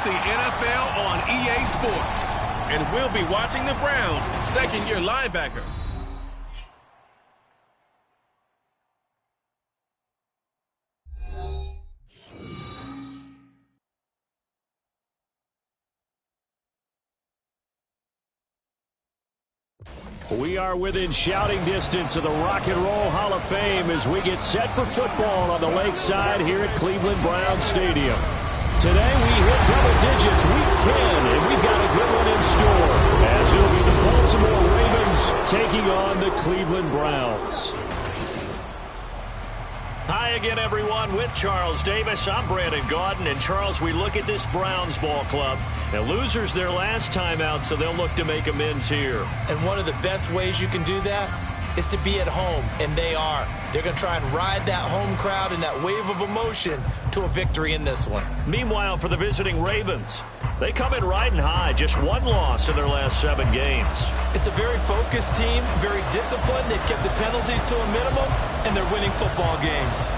It's the NFL on EA Sports. And we'll be watching the Browns' second-year linebacker. We are within shouting distance of the Rock and Roll Hall of Fame as we get set for football on the lakeside here at Cleveland Browns Stadium. Today we hit double digits, week 10, and we've got a good one in store as it'll be the Baltimore Ravens taking on the Cleveland Browns. Hi again, everyone. With Charles Davis, I'm Brandon Gaudin. And, Charles, we look at this Browns ball club. And losers their last time out, so they'll look to make amends here. And one of the best ways you can do that is to be at home, and they are. They're going to try and ride that home crowd and that wave of emotion to a victory in this one. Meanwhile, for the visiting Ravens, they come in riding high, just one loss in their last 7 games. It's a very focused team, very disciplined. They've kept the penalties to a minimum, and they're winning football games.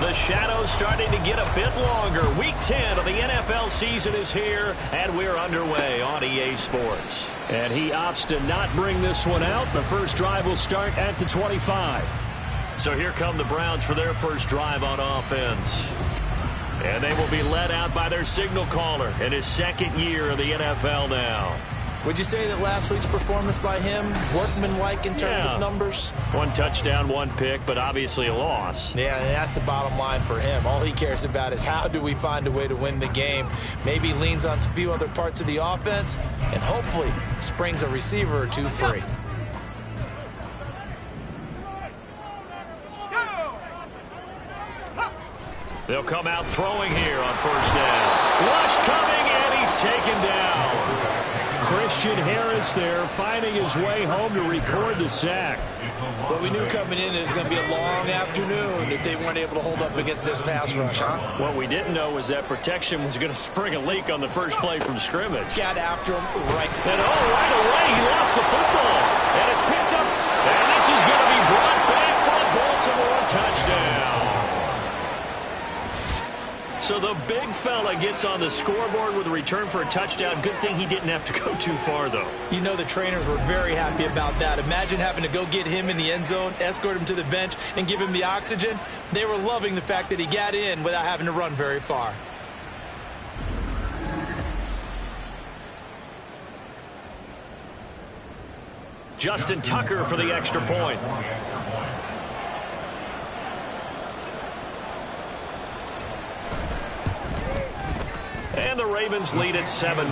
The shadow's starting to get a bit longer. Week 10 of the NFL season is here, and we're underway on EA Sports. And he opts to not bring this one out. The first drive will start at the 25. So here come the Browns for their first drive on offense. And they will be led out by their signal caller in his second year of the NFL now. Would you say that last week's performance by him, workmanlike in terms of numbers? 1 touchdown, 1 pick, but obviously a loss. Yeah, and that's the bottom line for him. All he cares about is how do we find a way to win the game. Maybe leans on a few other parts of the offense, and hopefully springs a receiver or two free. They'll come out throwing here on first down. Rush coming, and he's taken down. Christian Harris there finding his way home to record the sack. Well, we knew coming in it was going to be a long afternoon if they weren't able to hold up against this pass rush, huh? What we didn't know was that protection was going to spring a leak on the first play from scrimmage. Got after him right. And right away he lost the football. And it's picked up. And this is going to be brought back for a Baltimore touchdown. So the big fella gets on the scoreboard with a return for a touchdown. Good thing he didn't have to go too far, though. You know the trainers were very happy about that. Imagine having to go get him in the end zone, escort him to the bench, and give him the oxygen. They were loving the fact that he got in without having to run very far. Justin Tucker for the extra point. And the Ravens lead at 7-0.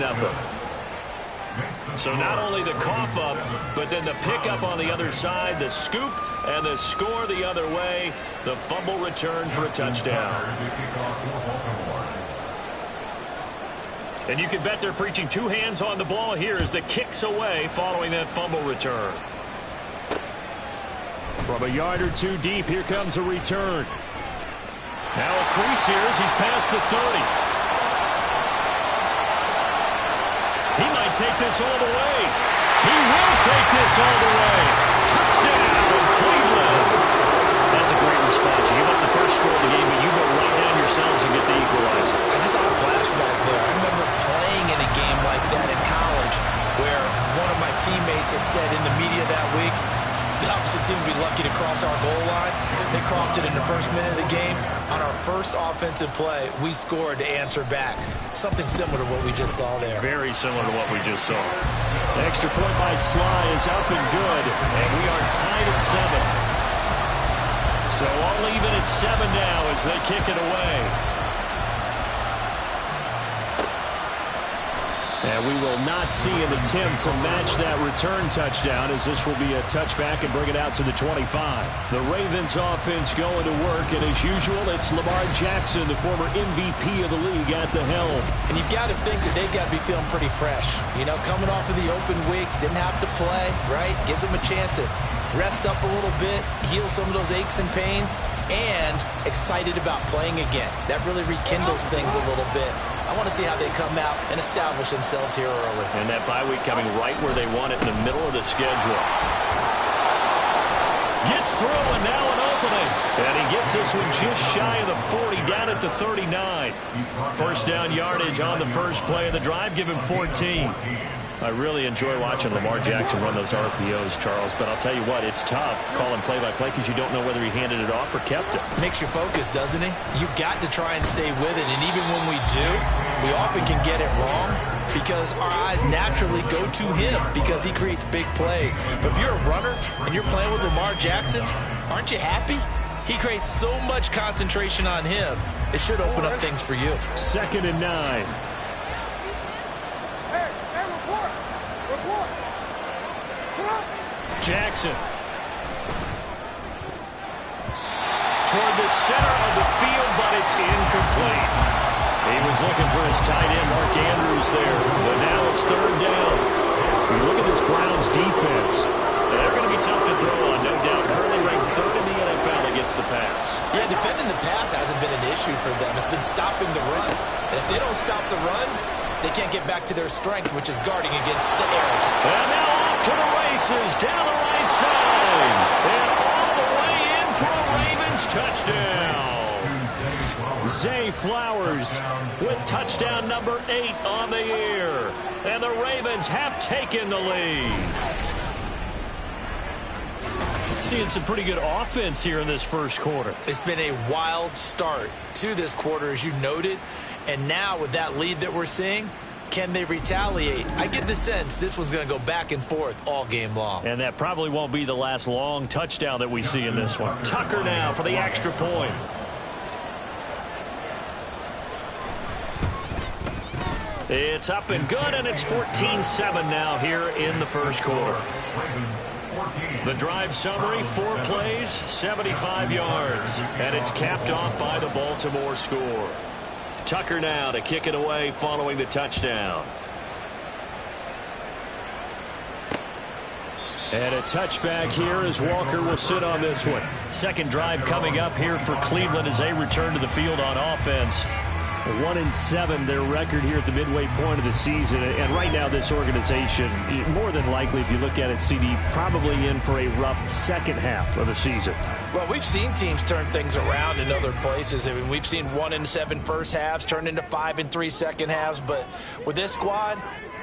So not only the cough up, but then the pickup on the other side, the scoop, and the score the other way, the fumble return for a touchdown. And you can bet they're preaching 2 hands on the ball here as the kick's away following that fumble return. From a yard or 2 deep, here comes a return. Now a crease here as he's past the 30. He might take this all the way. He will take this all the way. Touchdown, Cleveland. That's a great response. You give up the first score of the game, but you go right down yourselves and get the equalizer. I just had a flashback there. I remember playing in a game like that in college where one of my teammates had said in the media that week, the opposite team would be lucky to cross our goal line. They crossed it in the first minute of the game. On our first offensive play, we scored to answer back. Something similar to what we just saw there. Very similar to what we just saw. The extra point by Sly is up and good, and we are tied at 7. So all even at 7 now as they kick it away. And we will not see an attempt to match that return touchdown as this will be a touchback and bring it out to the 25. The Ravens offense going to work, and as usual, it's Lamar Jackson, the former MVP of the league, at the helm. And you've got to think that they've got to be feeling pretty fresh. You know, coming off of the open week, didn't have to play, right? Gives them a chance to rest up a little bit, heal some of those aches and pains, and excited about playing again. That really rekindles things a little bit. I want to see how they come out and establish themselves here early. And that bye week coming right where they want it in the middle of the schedule. Gets through, and now an opening. And he gets this one just shy of the 40, down at the 39. First down yardage on the first play of the drive. Give him 14. I really enjoy watching Lamar Jackson run those RPOs, Charles, but I'll tell you what, it's tough calling play-by-play because you don't know whether he handed it off or kept it. Makes you focus, doesn't it? You've got to try and stay with it, and even when we do, we often can get it wrong because our eyes naturally go to him because he creates big plays. But if you're a runner and you're playing with Lamar Jackson, aren't you happy? He creates so much concentration on him, it should open up things for you. 2nd and 9. Jackson. Toward the center of the field, but it's incomplete. He was looking for his tight end, Mark Andrews, there. But now it's 3rd down. You look at this Browns defense. They're going to be tough to throw on, no doubt. Currently ranked 3rd in the NFL against the pass. Yeah, defending the pass hasn't been an issue for them. It's been stopping the run. And if they don't stop the run, they can't get back to their strength, which is guarding against the air attack. And now off to the races, down the right side. And all the way in for a Ravens touchdown. Zay Flowers with touchdown number 8 on the year. And the Ravens have taken the lead. Seeing some pretty good offense here in this first quarter. It's been a wild start to this quarter, as you noted. And now with that lead that we're seeing, can they retaliate? I get the sense this one's going to go back and forth all game long. And that probably won't be the last long touchdown that we see in this one. Tucker now for the extra point. It's up and good, and it's 14-7 now here in the first quarter. The drive summary, 4 plays, 75 yards. And it's capped off by the Baltimore score. Tucker now to kick it away following the touchdown. And a touchback here as Walker will sit on this one. Second drive coming up here for Cleveland as they return to the field on offense. 1-7 their record here at the midway point of the season. And right now this organization, more than likely if you look at it, CD, probably in for a rough second half of the season. Well, we've seen teams turn things around in other places. I mean, we've seen 1-7 first halves turn into 5-3 second halves. But with this squad,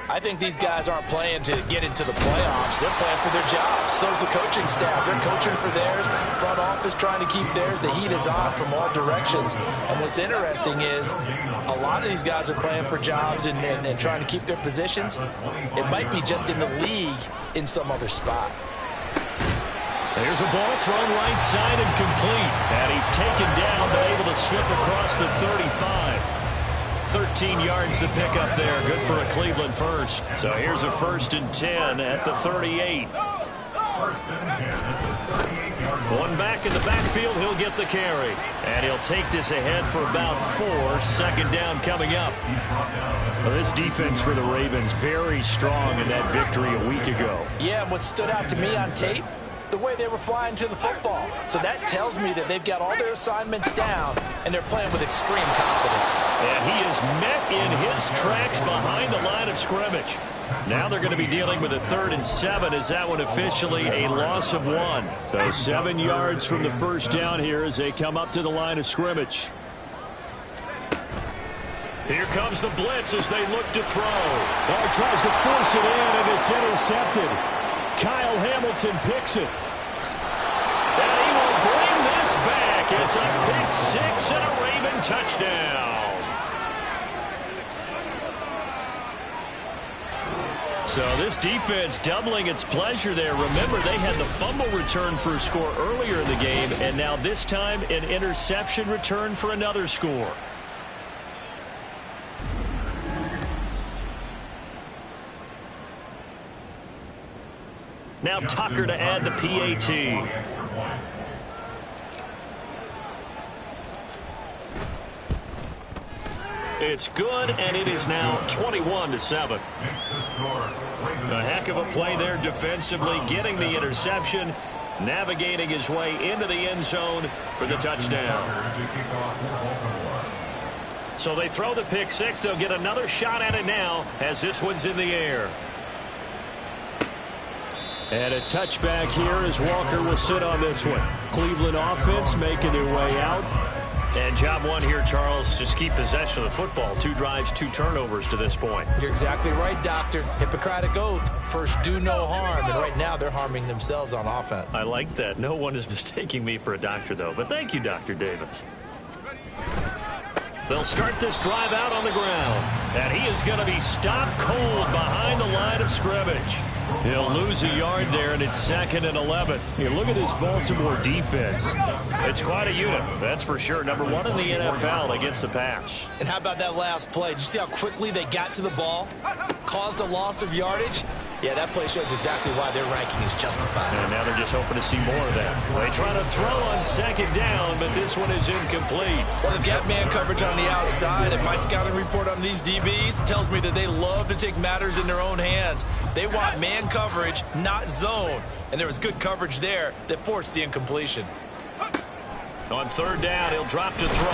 I think these guys aren't playing to get into the playoffs. They're playing for their jobs. So's the coaching staff. They're coaching for theirs. Front office trying to keep theirs. The heat is on from all directions. And what's interesting is a lot of these guys are playing for jobs and trying to keep their positions. It might be just in the league in some other spot. There's a ball thrown right side and complete. And he's taken down, but able to slip across the 35. 13 yards to pick up there. Good for a Cleveland first. So here's a 1st and 10 at the 38. One back in the backfield. He'll get the carry. And he'll take this ahead for about 4. 2nd down coming up. Well, this defense for the Ravens, very strong in that victory a week ago. Yeah, what stood out to me on tape, the way they were flying to the football. So that tells me that they've got all their assignments down, and they're playing with extreme confidence. And he is met in his tracks behind the line of scrimmage. Now they're going to be dealing with a 3rd and 7 as that one officially a loss of 1. So 7 yards from the first down here as they come up to the line of scrimmage. Here comes the blitz as they look to throw. Well, tries to force it in, and it's intercepted. Kyle Hamilton picks it. And he will bring this back. It's a pick 6 and a Raven touchdown. So this defense doubling its pleasure there. Remember, they had the fumble return for a score earlier in the game, and now this time an interception return for another score. Now Tucker to add the PAT. It's good, and it is now 21-7. A heck of a play there defensively, getting the interception, navigating his way into the end zone for the touchdown. So they throw the pick 6. They'll get another shot at it now as this one's in the air. And a touchback here as Walker will sit on this one. Cleveland offense making their way out. And job one here, Charles, just keep possession of the football. 2 drives, 2 turnovers to this point. You're exactly right, Doctor. Hippocratic oath. First, do no harm. And right now, they're harming themselves on offense. I like that. No one is mistaking me for a doctor, though. But thank you, Dr. Davis. They'll start this drive out on the ground. And he is going to be stopped cold behind the line of scrimmage. He'll lose a yard there, and it's 2nd and 11. You look at this Baltimore defense. It's quite a unit, that's for sure. Number 1 in the NFL against the pass. And how about that last play? Did you see how quickly they got to the ball? Caused a loss of yardage? Yeah, that play shows exactly why their ranking is justified. And now they're just hoping to see more of that. They try to throw on 2nd down, but this one is incomplete. Well, they've got man coverage on the outside, and my scouting report on these DBs tells me that they love to take matters in their own hands. They want man coverage, not zone. And there was good coverage there that forced the incompletion. On 3rd down, he'll drop to throw.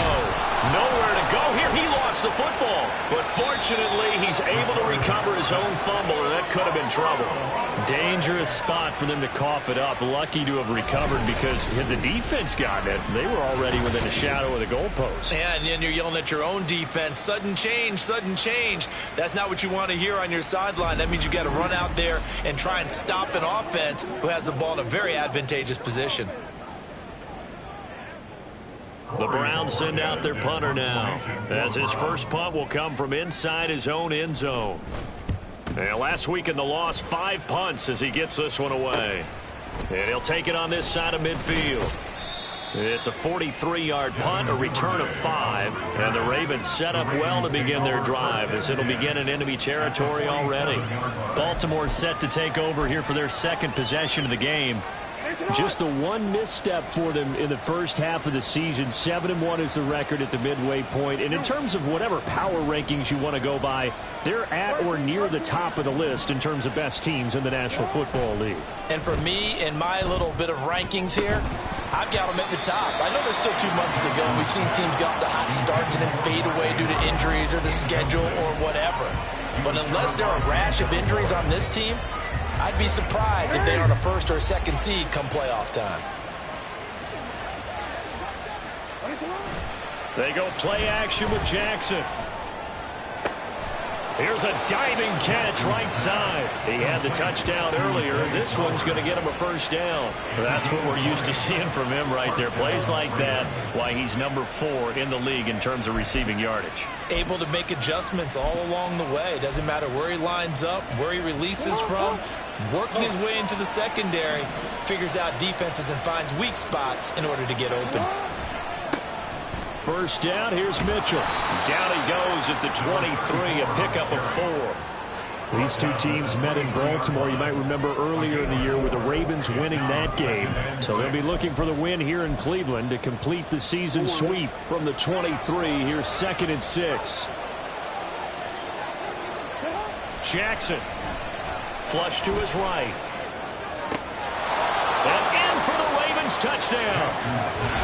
Nowhere to go here. He lost the football. But fortunately, he's able to recover his own fumble, or that could have been trouble. Dangerous spot for them to cough it up. Lucky to have recovered because had the defense gotten it, they were already within a shadow of the goalpost. Yeah, and then you're yelling at your own defense. Sudden change, sudden change. That's not what you want to hear on your sideline. That means you got to run out there and try and stop an offense who has the ball in a very advantageous position. The Browns send out their punter now, as his first punt will come from inside his own end zone. And last week in the loss, 5 punts as he gets this one away. And he'll take it on this side of midfield. It's a 43-yard punt, a return of 5. And the Ravens set up well to begin their drive as it'll begin in enemy territory already. Baltimore set to take over here for their 2nd possession of the game. Just the one misstep for them in the first half of the season. 7-1 is the record at the midway point. And in terms of whatever power rankings you want to go by, they're at or near the top of the list in terms of best teams in the National Football League. And for me, in my little bit of rankings here, I've got them at the top. I know there's still 2 months to go. We've seen teams get off to hot starts and then fade away due to injuries or the schedule or whatever. But unless there are a rash of injuries on this team, I'd be surprised if they are on a 1st or 2nd seed come playoff time. They go play action with Jackson. Here's a diving catch right side. He had the touchdown earlier. This one's going to get him a 1st down. That's what we're used to seeing from him right there. Plays like that, why he's number 4 in the league in terms of receiving yardage. Able to make adjustments all along the way. Doesn't matter where he lines up, where he releases from. Working his way into the secondary. Figures out defenses and finds weak spots in order to get open. 1st down, here's Mitchell. Down he goes at the 23, a pickup of 4. These 2 teams met in Baltimore. You might remember earlier in the year with the Ravens winning that game. So they'll be looking for the win here in Cleveland to complete the season sweep from the 23. Here's 2nd and 6. Jackson. Flush to his right. And in for the Ravens touchdown.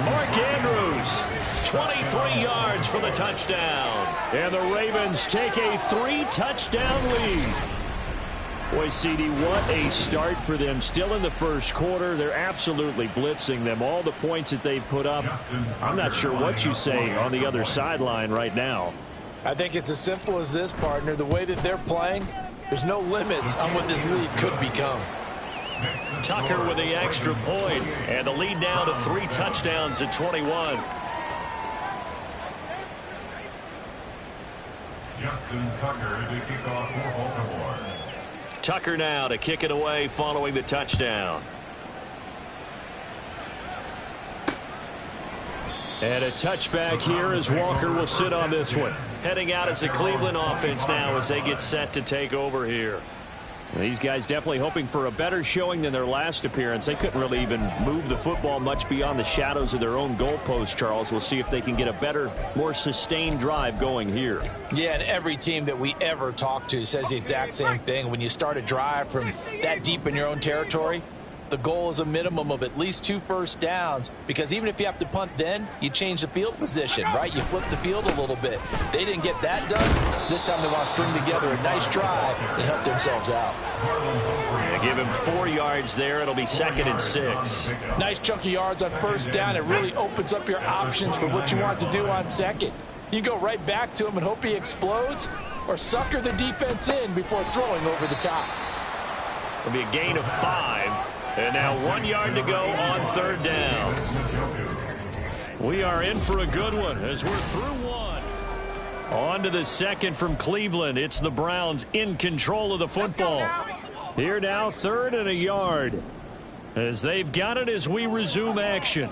Mark Andrews, 23 yards for the touchdown. And the Ravens take a 3-touchdown lead. Boy, CD, what a start for them. Still in the 1st quarter. They're absolutely blitzing them. All the points that they've put up, I'm not sure what you say on the other sideline right now. I think it's as simple as this, partner. The way that they're playing, there's no limits on what this league could become. Tucker with the extra point, and the lead now to 3 touchdowns at 21. Justin Tucker to kick off for Baltimore. Tucker now to kick it away following the touchdown. And a touchback here as Walker will sit on this one. Heading out as the Cleveland offense now as they get set to take over here. These guys definitely hoping for a better showing than their last appearance. They couldn't really even move the football much beyond the shadows of their own goalpost, Charles. We'll see if they can get a better, more sustained drive going here. Yeah, and every team that we ever talk to says the exact same thing. When you start a drive from that deep in your own territory, the goal is a minimum of at least 2 first downs, because even if you have to punt then, you change the field position, right? You flip the field a little bit. They didn't get that done. This time they want to string together a nice drive and help themselves out. Yeah, give him 4 yards there. It'll be 2nd and 6. Nice chunk of yards on first down. It really opens up your options for what you want to do on second. You go right back to him and hope he explodes, or sucker the defense in before throwing over the top. It'll be a gain of 5. And now 1 yard to go on 3rd down. We are in for a good one as we're through 1. On to the 2nd from Cleveland. It's the Browns in control of the football. Here now, 3rd and a yard. As they've got it as we resume action.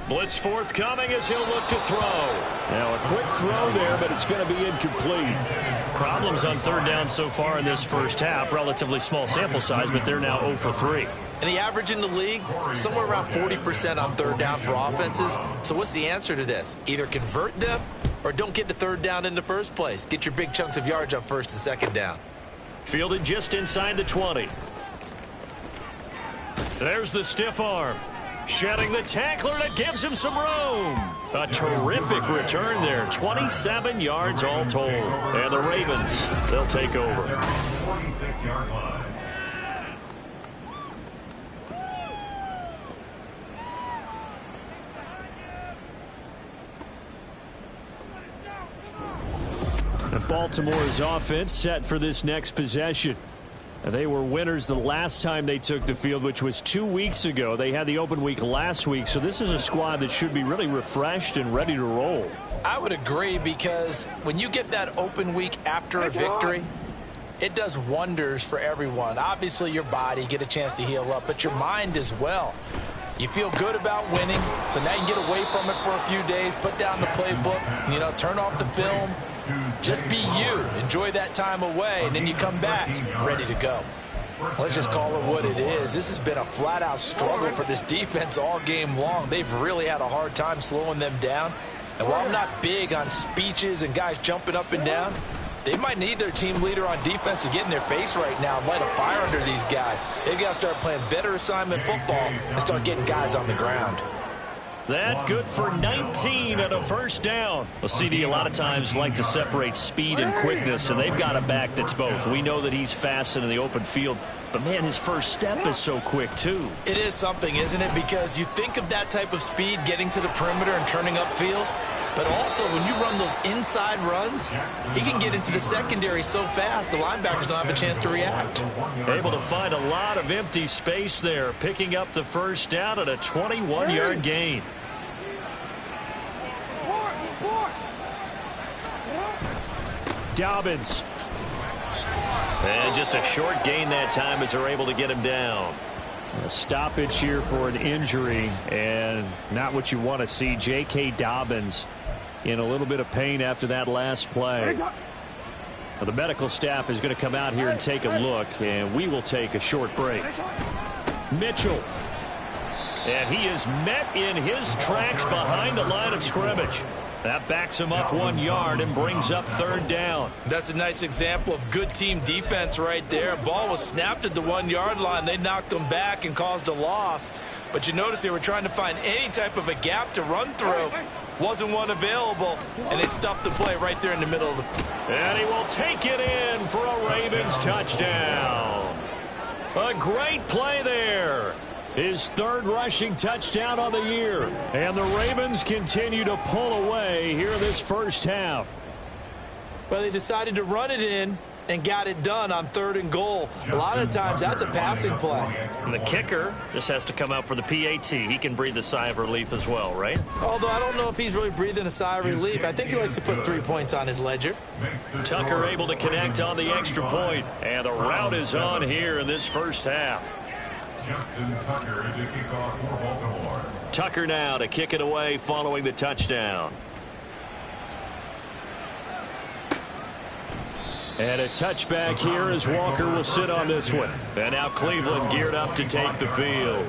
Blitz forthcoming as he'll look to throw. Now a quick throw there, but it's going to be incomplete. Problems on 3rd down so far in this first half. Relatively small sample size, but they're now 0 for 3. And the average in the league, somewhere around 40% on 3rd down for offenses. So what's the answer to this? Either convert them or don't get to 3rd down in the first place. Get your big chunks of yards on 1st and 2nd down. Fielded just inside the 20. There's the stiff arm. Shedding the tackler that gives him some room. A terrific return there. 27 yards all told. And the Ravens, they'll take over. 46-yard line. Baltimore's offense set for this next possession. They were winners the last time they took the field, which was 2 weeks ago. They had the open week last week, so this is a squad that should be really refreshed and ready to roll. I would agree, because when you get that open week after a victory, it does wonders for everyone. Obviously, your body, get a chance to heal up, but your mind as well. You feel good about winning, so now you can get away from it for a few days, put down the playbook, turn off the film. Just be you. Enjoy that time away, and then you come back ready to go. Let's just call it what it is. This has been a flat-out struggle for this defense all game long. They've really had a hard time slowing them down. And while I'm not big on speeches and guys jumping up and down, they might need their team leader on defense to get in their face right now and light a fire under these guys. They've got to start playing better assignment football and start getting guys on the ground. That good for 19 and a first down. Well, CD a lot of times like to separate speed and quickness, and they've got a back that's both. We know that he's fast in the open field, but, man, his first step is so quick, too. It is something, isn't it? Because you think of that type of speed getting to the perimeter and turning upfield, but also when you run those inside runs, he can get into the secondary so fast the linebackers don't have a chance to react. Able to find a lot of empty space there, picking up the first down at a 21-yard gain. Dobbins. And just a short gain that time as they're able to get him down. A stoppage here for an injury, and not what you want to see. J.K. Dobbins in a little bit of pain after that last play. Now, the medical staff is going to come out here and take a look, and we will take a short break. Mitchell. And he is met in his tracks behind the line of scrimmage. That backs him up 1 yard and brings up 3rd down. That's a nice example of good team defense right there. Ball was snapped at the 1 yard line. They knocked him back and caused a loss. But you notice they were trying to find any type of a gap to run through. Wasn't one available, and they stuffed the play right there in the middle of the... And he will take it in for a Ravens touchdown. A great play there. His 3rd rushing touchdown on the year. And the Ravens continue to pull away here in this first half. Well, they decided to run it in and got it done on 3rd and goal. A lot of times that's a passing play. And the kicker just has to come out for the PAT. He can breathe a sigh of relief as well, right? Although I don't know if he's really breathing a sigh of relief. I think he likes to put 3 points on his ledger. Tucker able to connect on the extra point. And the route is on here in this first half. Justin Tucker to kick off for Baltimore. Tucker now to kick it away following the touchdown. And a touchback here as Walker will sit on this one. And now Cleveland geared up to take the field.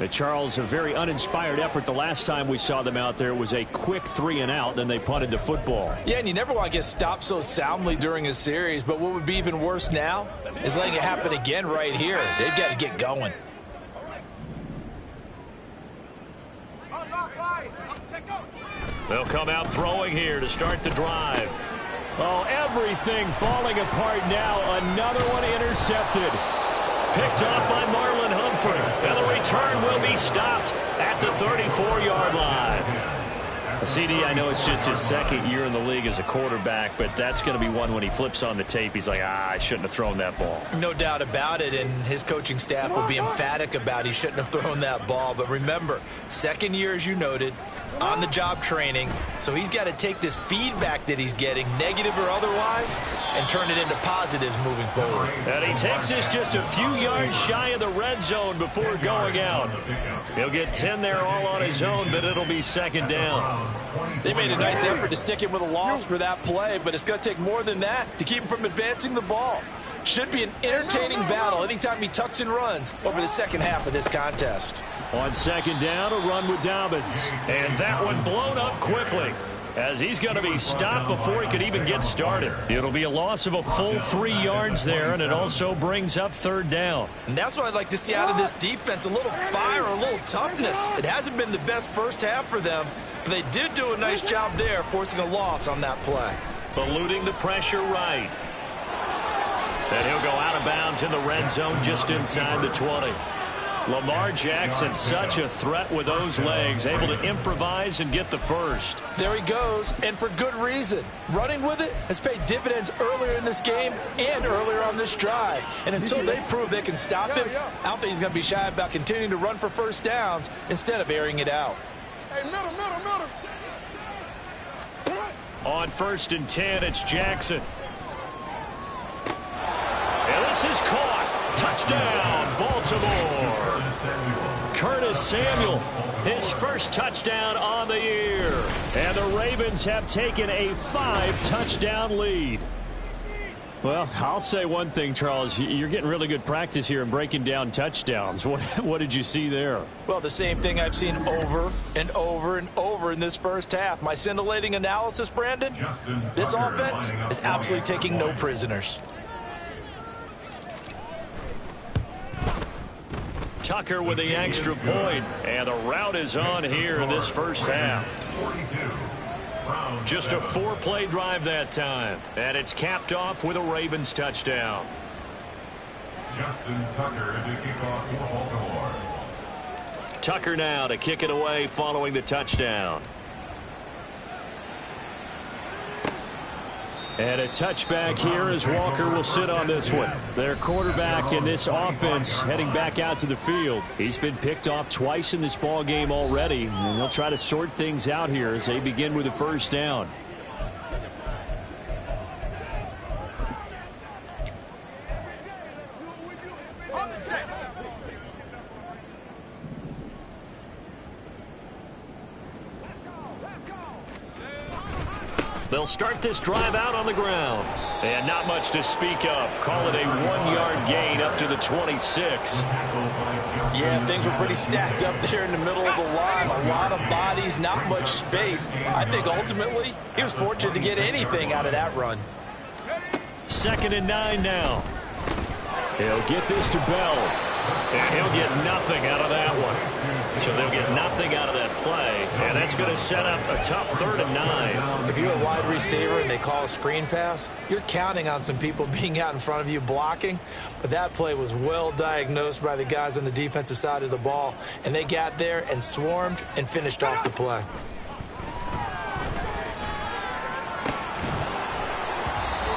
Charles, a very uninspired effort. The last time we saw them out there was a quick 3-and-out, then they punted the football. Yeah, and you never want to get stopped so soundly during a series, but what would be even worse now is letting it happen again right here. They've got to get going. They'll come out throwing here to start the drive. Oh, everything falling apart now. Another one intercepted. Picked off by Marlon Humphrey. And the return will be stopped at the 34-yard line. CD, I know it's just his second year in the league as a quarterback, but that's going to be one when he flips on the tape. He's like, I shouldn't have thrown that ball. No doubt about it, and his coaching staff will be emphatic about he shouldn't have thrown that ball. But remember, second year, as you noted, on-the-job training, so he's got to take this feedback that he's getting, negative or otherwise, and turn it into positives moving forward. And he takes this just a few yards shy of the red zone before going out. He'll get 10 there all on his own, but it'll be second down. They made a nice effort to stick him with a loss for that play, but it's going to take more than that to keep him from advancing the ball. Should be an entertaining battle anytime he tucks and runs over the second half of this contest. On second down, a run with Dobbins. And that one blown up quickly as he's going to be stopped before he could even get started. It'll be a loss of a full 3 yards there, and it also brings up third down. And that's what I'd like to see out of this defense, a little fire, a little toughness. It hasn't been the best first half for them, but they did do a nice job there, forcing a loss on that play. Eluding the pressure right. And he'll go out of bounds in the red zone just inside the 20. Lamar Jackson, such a threat with those legs, able to improvise and get the first. There he goes, and for good reason. Running with it has paid dividends earlier in this game and earlier on this drive. And until they prove they can stop him, I don't think he's going to be shy about continuing to run for first downs instead of airing it out. Hey, middle. On 1st and 10, it's Jackson. And this is caught. Touchdown, Baltimore. Curtis Samuel, his first touchdown on the year. And the Ravens have taken a 5-touchdown lead. Well, I'll say one thing, Charles. You're getting really good practice here in breaking down touchdowns. What did you see there? Well, the same thing I've seen over and over and over in this first half. My scintillating analysis, Brandon, this offense is absolutely taking no prisoners. Tucker with the extra point, and the route is on here in this first half. Just a 4-play drive that time, and it's capped off with a Ravens touchdown. Justin Tucker to kick off for Baltimore. Tucker now to kick it away following the touchdown. And a touchback here as Walker will sit on this one. Their quarterback in this offense heading back out to the field. He's been picked off twice in this ball game already, and they'll try to sort things out here as they begin with a first down. They'll start this drive out on the ground. And not much to speak of. Call it a 1-yard gain up to the 26. Yeah, things were pretty stacked up there in the middle of the line. A lot of bodies, not much space. I think ultimately he was fortunate to get anything out of that run. 2nd and 9 now. He'll get this to Bell. And he'll get nothing out of that one. So they'll get nothing out of that play. And that's going to set up a tough 3rd and 9. If you're a wide receiver and they call a screen pass, you're counting on some people being out in front of you blocking. But that play was well diagnosed by the guys on the defensive side of the ball. And they got there and swarmed and finished off the play.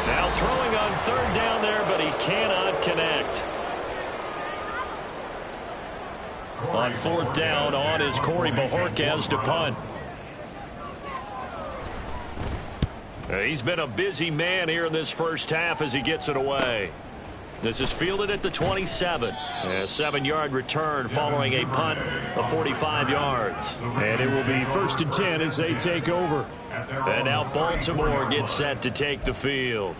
Now throwing on 3rd down there, but he cannot connect. On 4th down, on is Corey Bojorquez to punt. He's been a busy man here in this first half as he gets it away. This is fielded at the 27. A 7-yard return following a punt of 45 yards. And it will be 1st and 10 as they take over. And now Baltimore gets set to take the field.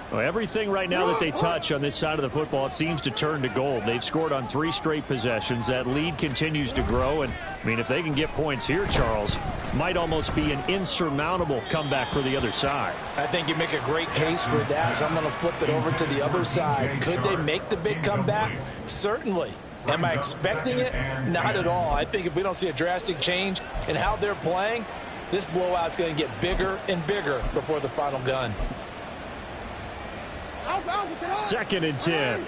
Well, everything right now that they touch on this side of the football, it seems to turn to gold. They've scored on 3 straight possessions. That lead continues to grow. And, I mean, if they can get points here, Charles, might almost be an insurmountable comeback for the other side. I think you make a great case for that. So I'm going to flip it over to the other side. Could they make the big comeback? Certainly. Am I expecting it? Not at all. I think if we don't see a drastic change in how they're playing, this blowout's going to get bigger and bigger before the final gun. 2nd and 10.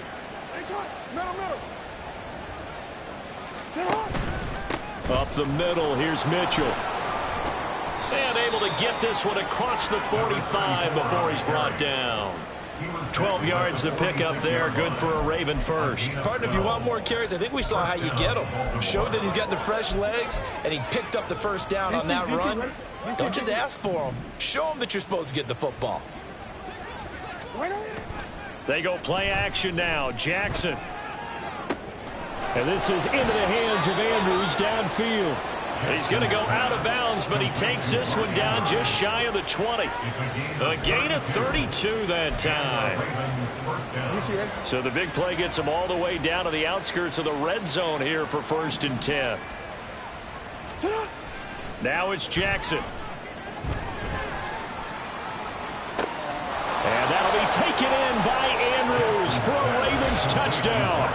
Up the middle, here's Mitchell. And able to get this one across the 45 before he's brought down. 12 yards to pick up there, good for a Raven first. Partner, if you want more carries, I think we saw how you get him. Showed that he's got the fresh legs, and he picked up the first down on that run. Don't just ask for him. Show him that you're supposed to get the football. They go play action now. Jackson. And this is into the hands of Andrews downfield. He's going to go out of bounds, but he takes this one down just shy of the 20. A gain of 32 that time. So the big play gets him all the way down to the outskirts of the red zone here for 1st and 10. Now it's Jackson. And that'll be taken in by Andrews for a Ravens touchdown.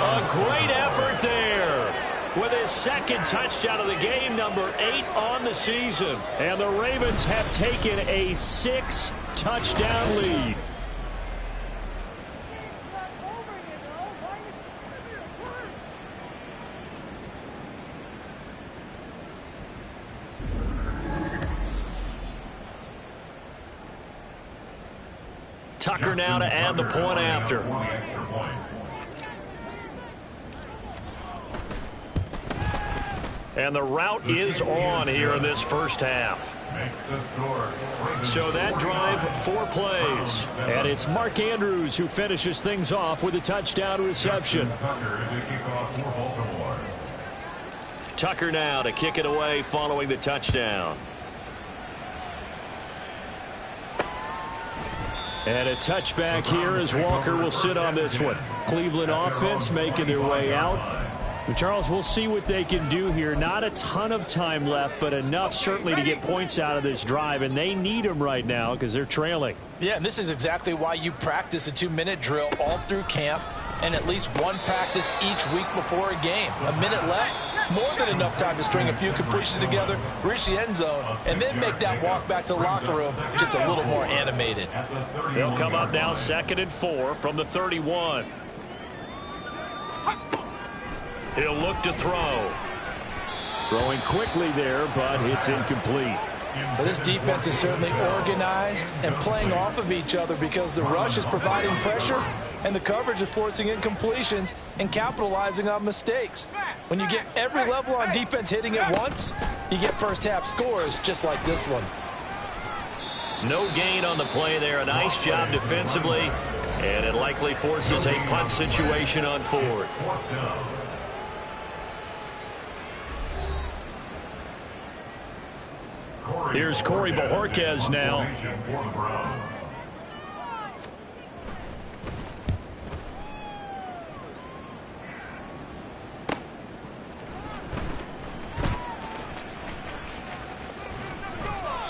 A great effort there with his 2nd touchdown of the game, number 8 on the season. And the Ravens have taken a 6-touchdown lead. Tucker now to add the point after. And the route is on here in this first half. So that drive, 4 plays. And it's Mark Andrews who finishes things off with a touchdown reception. Tucker now to kick it away following the touchdown. And a touchback here as Walker will sit on this one. Cleveland offense making their way out. And Charles, we'll see what they can do here. Not a ton of time left, but enough certainly to get points out of this drive. And they need them right now because they're trailing. Yeah, and this is exactly why you practice a 2-minute drill all through camp and at least one practice each week before a game. A minute left, more than enough time to string a few completions together, reach the end zone, and then make that walk back to the locker room just a little more animated. They'll come up now 2nd and 4 from the 31. He'll look to throw. Throwing quickly there, but it's incomplete. Well, this defense is certainly organized and playing off of each other because the rush is providing pressure and the coverage is forcing incompletions and capitalizing on mistakes. When you get every level on defense hitting at once, you get first half scores just like this one. No gain on the play there. A nice job defensively, and it likely forces a punt situation on 4th. Here's Corey Bojorquez now.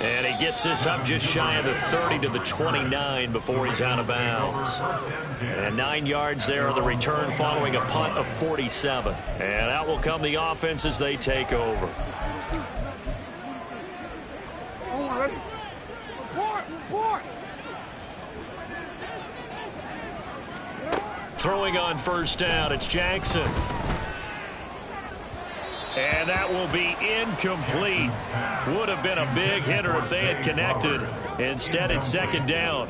And he gets this up just shy of the 30 to the 29 before he's out of bounds. And 9 yards there on the return following a punt of 47. And out will come the offense as they take over. Throwing on first down, it's Jackson. And that will be incomplete. Would have been a big hitter if they had connected. Instead, it's 2nd down.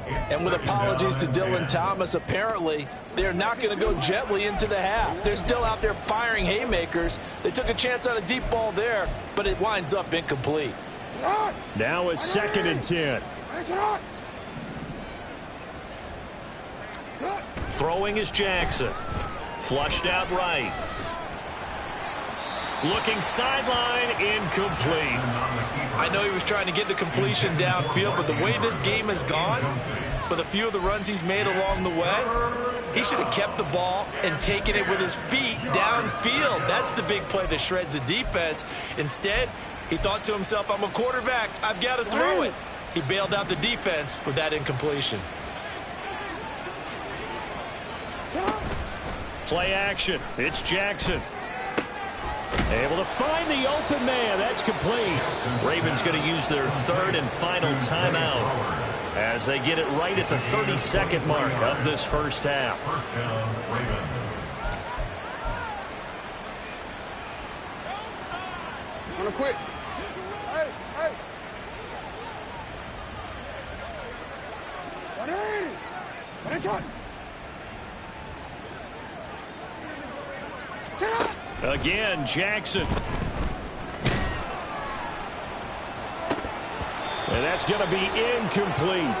And with apologies to Dylan Thomas, apparently they're not going to go gently into the half. They're still out there firing haymakers. They took a chance on a deep ball there, but it winds up incomplete. Now it's 2nd and 10. Throwing is Jackson. Flushed out right. Looking sideline, incomplete. I know he was trying to get the completion downfield, but the way this game has gone, with a few of the runs he's made along the way, he should have kept the ball and taken it with his feet downfield. That's the big play that shreds the defense. Instead, he thought to himself, I'm a quarterback, I've got to throw it. He bailed out the defense with that incompletion. Play action. It's Jackson. Able to find the open man. That's complete. Ravens going to use their third and final timeout as they get it right at the 32nd mark of this first half. First down, Ravens. On a quick. Hey, hey. Ready? Shot. Again, Jackson. And that's going to be incomplete.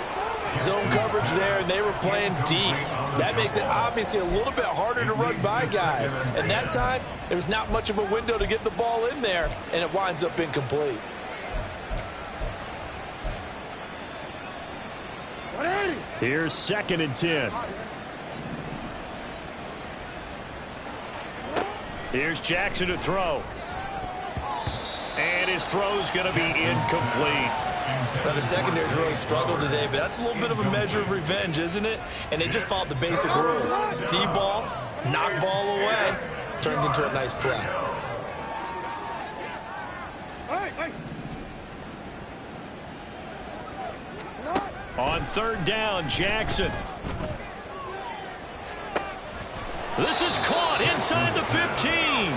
Zone coverage there, and they were playing deep. That makes it obviously a little bit harder to run by guys. And that time, there was not much of a window to get the ball in there, and it winds up incomplete. Here's 2nd and 10. Here's Jackson to throw. And his throw's going to be incomplete. Now, the secondary's really struggled today, but that's a little bit of a measure of revenge, isn't it? And they just followed the basic rules. See ball, knock ball away, turns into a nice play. On 3rd down, Jackson. This is caught inside the 15.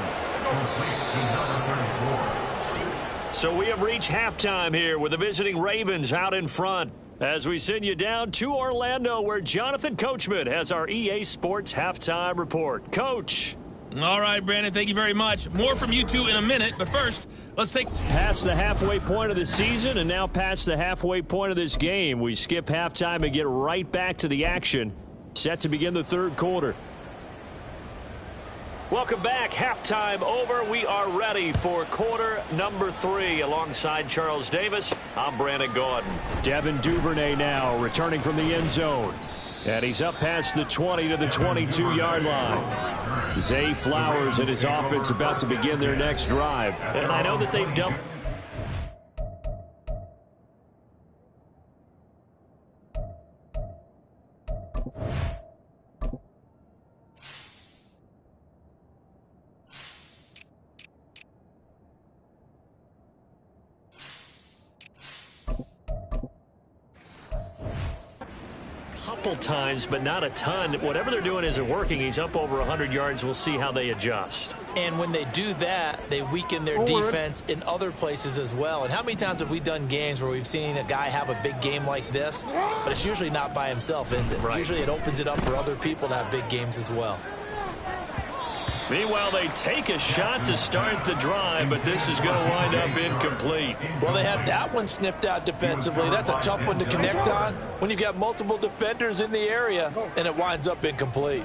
So we have reached halftime here with the visiting Ravens out in front as we send you down to Orlando where Jonathan Coachman has our EA Sports halftime report. Coach. All right, Brandon, thank you very much. More from you two in a minute, but first, let's take... Past the halfway point of the season and now past the halfway point of this game. We skip halftime and get right back to the action. Set to begin the 3rd quarter. Welcome back. Halftime over. We are ready for quarter number 3. Alongside Charles Davis, I'm Brandon Gordon. Devin Duvernay now returning from the end zone. And he's up past the 20 to the 22-yard line. Zay Flowers and his offense about to begin their next drive. And I know that they've done... times, but not a ton. Whatever they're doing isn't working. He's up over 100 yards. We'll see how they adjust. And when they do that, they weaken their defense in other places as well. And how many times have we done games where we've seen a guy have a big game like this, but it's usually not by himself, is it? Right. Usually it opens it up for other people to have big games as well. Meanwhile, they take a shot to start the drive, but this is going to wind up incomplete. Well, they had that one sniffed out defensively. That's a tough one to connect on when you've got multiple defenders in the area, and it winds up incomplete.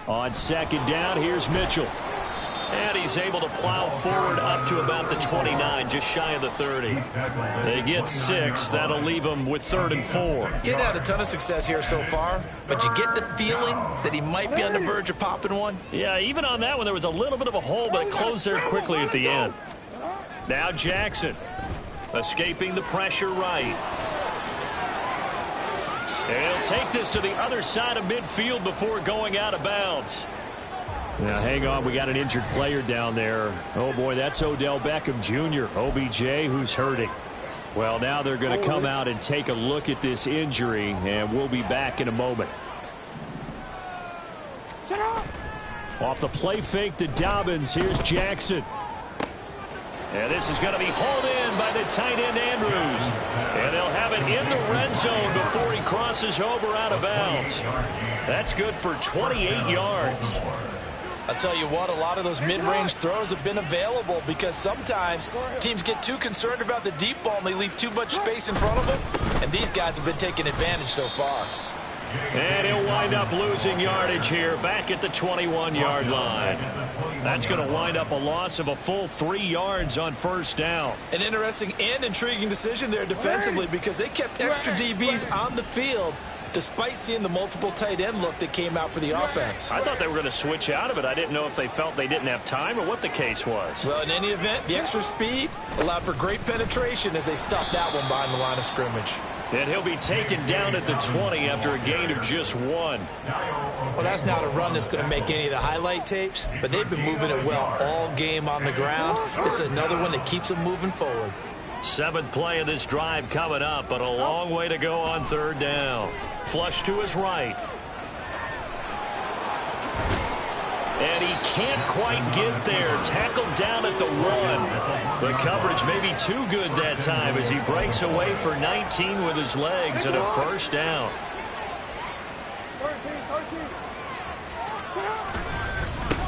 On 2nd down, here's Mitchell. And he's able to plow forward up to about the 29, just shy of the 30. They get 6. That'll leave them with 3rd and 4. Getting had a ton of success here so far, but you get the feeling that he might be on the verge of popping one. Yeah, even on that one, there was a little bit of a hole, but it closed there quickly at the end. Now Jackson, escaping the pressure right. And he'll take this to the other side of midfield before going out of bounds. Now, hang on. We got an injured player down there. Oh, boy, that's Odell Beckham Jr., OBJ, who's hurting. Well, now they're going to come out and take a look at this injury, and we'll be back in a moment. Off the play fake to Dobbins, here's Jackson. And this is going to be hauled in by the tight end Andrews. And they'll have it in the red zone before he crosses over out of bounds. That's good for 28 yards. I'll tell you what, a lot of those mid-range throws have been available because sometimes teams get too concerned about the deep ball and they leave too much space in front of them, and these guys have been taking advantage so far. And he'll wind up losing yardage here back at the 21-yard line. That's going to wind up a loss of a full 3 yards on first down. An interesting and intriguing decision there defensively because they kept extra DBs on the field despite seeing the multiple tight end look that came out for the offense. I thought they were going to switch out of it. I didn't know if they felt they didn't have time or what the case was. Well, in any event, the extra speed allowed for great penetration as they stopped that one behind the line of scrimmage. And he'll be taken down at the 20 after a gain of just 1. Well, that's not a run that's going to make any of the highlight tapes, but they've been moving it well all game on the ground. This is another one that keeps them moving forward. 7th play of this drive coming up, but a long way to go on 3rd down. Flush to his right. And he can't quite get there. Tackled down at the 1. The coverage may be too good that time as he breaks away for 19 with his legs and a first down.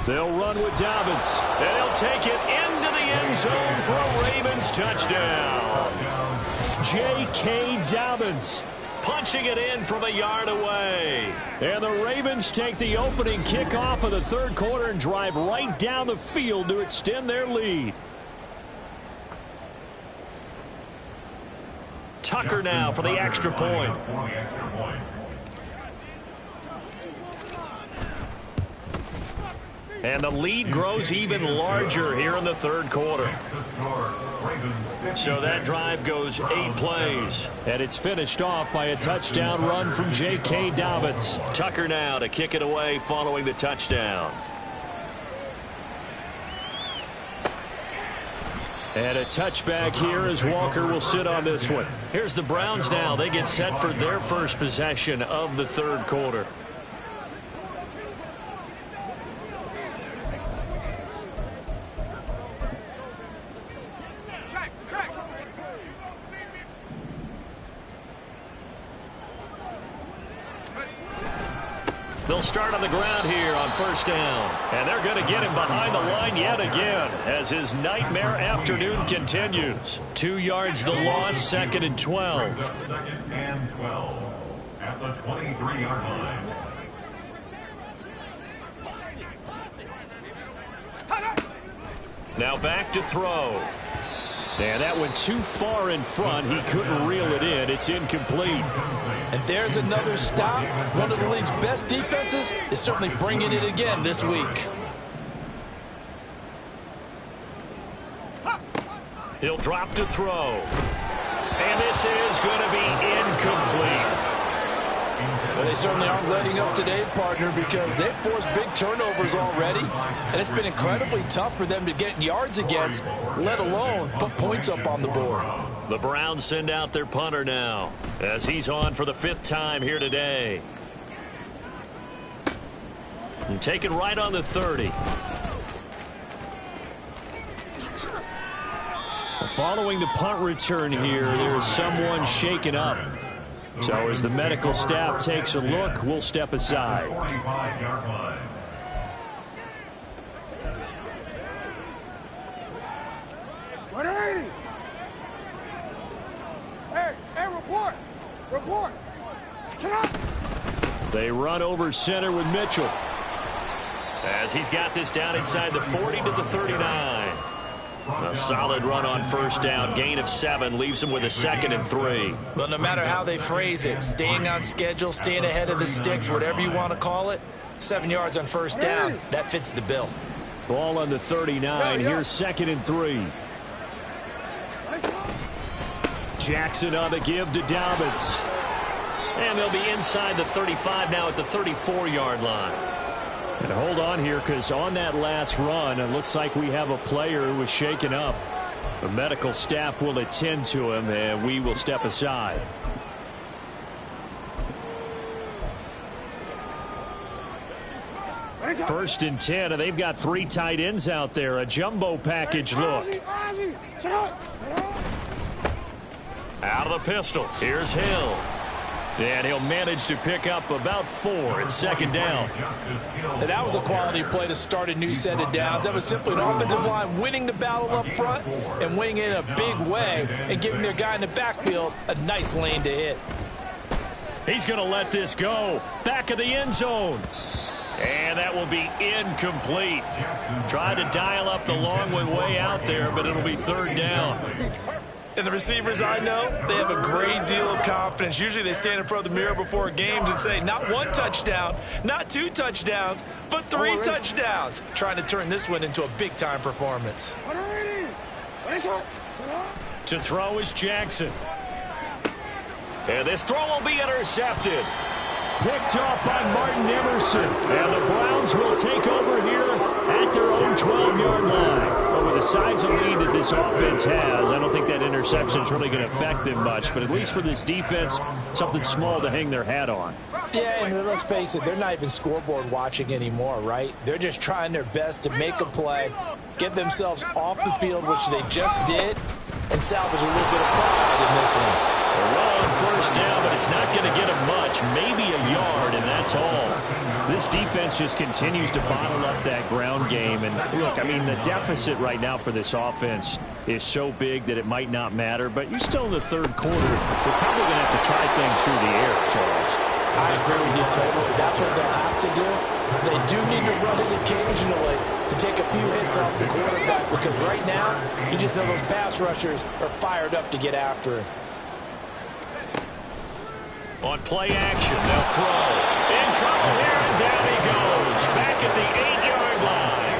They'll run with Dobbins, and he'll take it into the end zone for a Ravens touchdown. J.K. Dobbins punching it in from a yard away. And the Ravens take the opening kickoff of the 3rd quarter and drive right down the field to extend their lead. Tucker now for the extra point. And the lead grows even larger here in the 3rd quarter. So that drive goes 8 plays. And it's finished off by a touchdown run from J.K. Dobbins. Tucker now to kick it away following the touchdown. And a touchback here as Walker will sit on this one. Here's the Browns now. They get set for their first possession of the 3rd quarter. They'll start on the ground here on first down. And they're going to get him behind the line yet again as his nightmare afternoon continues. 2 yards the loss, 2nd and 12. 2nd and 12 at the 23-yard line. Now back to throw. And that went too far in front. He couldn't reel it in. It's incomplete. And there's another stop. One of the league's best defenses is certainly bringing it again this week. He'll drop to throw. And this is going to be incomplete. Well, they certainly aren't letting up today, partner, because they've forced big turnovers already. And it's been incredibly tough for them to get yards against, let alone put points up on the board. The Browns send out their punter now as he's on for the 5th time here today. And taken right on the 30. Following the punt return here, there's someone shaken up. So as the medical staff takes a look, we'll step aside. 45-yard line. Hey, report! Report! Shut up! They run over center with Mitchell. As he's got this down inside the 40 to the 39. A solid run on first down. Gain of 7 leaves him with a 2nd and 3. Well, no matter how they phrase it, staying on schedule, staying ahead of the sticks, whatever you want to call it, 7 yards on first down, that fits the bill. Ball on the 39. Here's 2nd and 3. Jackson on the give to Dobbins. And they'll be inside the 35 now at the 34-yard line. And hold on here, because on that last run, it looks like we have a player who was shaken up. The medical staff will attend to him, and we will step aside. First and 10, and they've got 3 tight ends out there. A jumbo package look. Out of the pistol. Here's Hill. And he'll manage to pick up about 4 at 2nd down. And that was a quality play to start a new set of downs. That was simply an offensive line winning the battle up front and winning it in a big way and giving their guy in the backfield a nice lane to hit. He's going to let this go. Back of the end zone. And that will be incomplete. Tried to dial up the long way out there, but it'll be third down. And the receivers I know, they have a great deal of confidence. Usually they stand in front of the mirror before games and say, not one touchdown, not two touchdowns, but three touchdowns. Trying to turn this one into a big-time performance. To throw is Jackson. And this throw will be intercepted. Picked off by Martin Emerson. And the Browns will take over here at their own 12-yard line. But with the size of lead that this offense has, I don't think that interception is really going to affect them much. But at least for this defense, something small to hang their hat on. Yeah, and let's face it, they're not even scoreboard watching anymore, right? They're just trying their best to make a play, get themselves off the field, which they just did, and salvage a little bit of pride in this one. Well, on first down, but it's not going to get them much, maybe a yard, and that's all. This defense just continues to bottle up that ground game. And look, I mean, the deficit right now for this offense is so big that it might not matter, but you're still in the third quarter. They're probably going to have to try things through the air, Charles. I agree with you totally. That's what they'll have to do. They do need to run it occasionally to take a few hits off the quarterback, because right now, you just know those pass rushers are fired up to get after it. On play action, they'll throw. In trouble here, and down he goes. Back at the 8-yard line.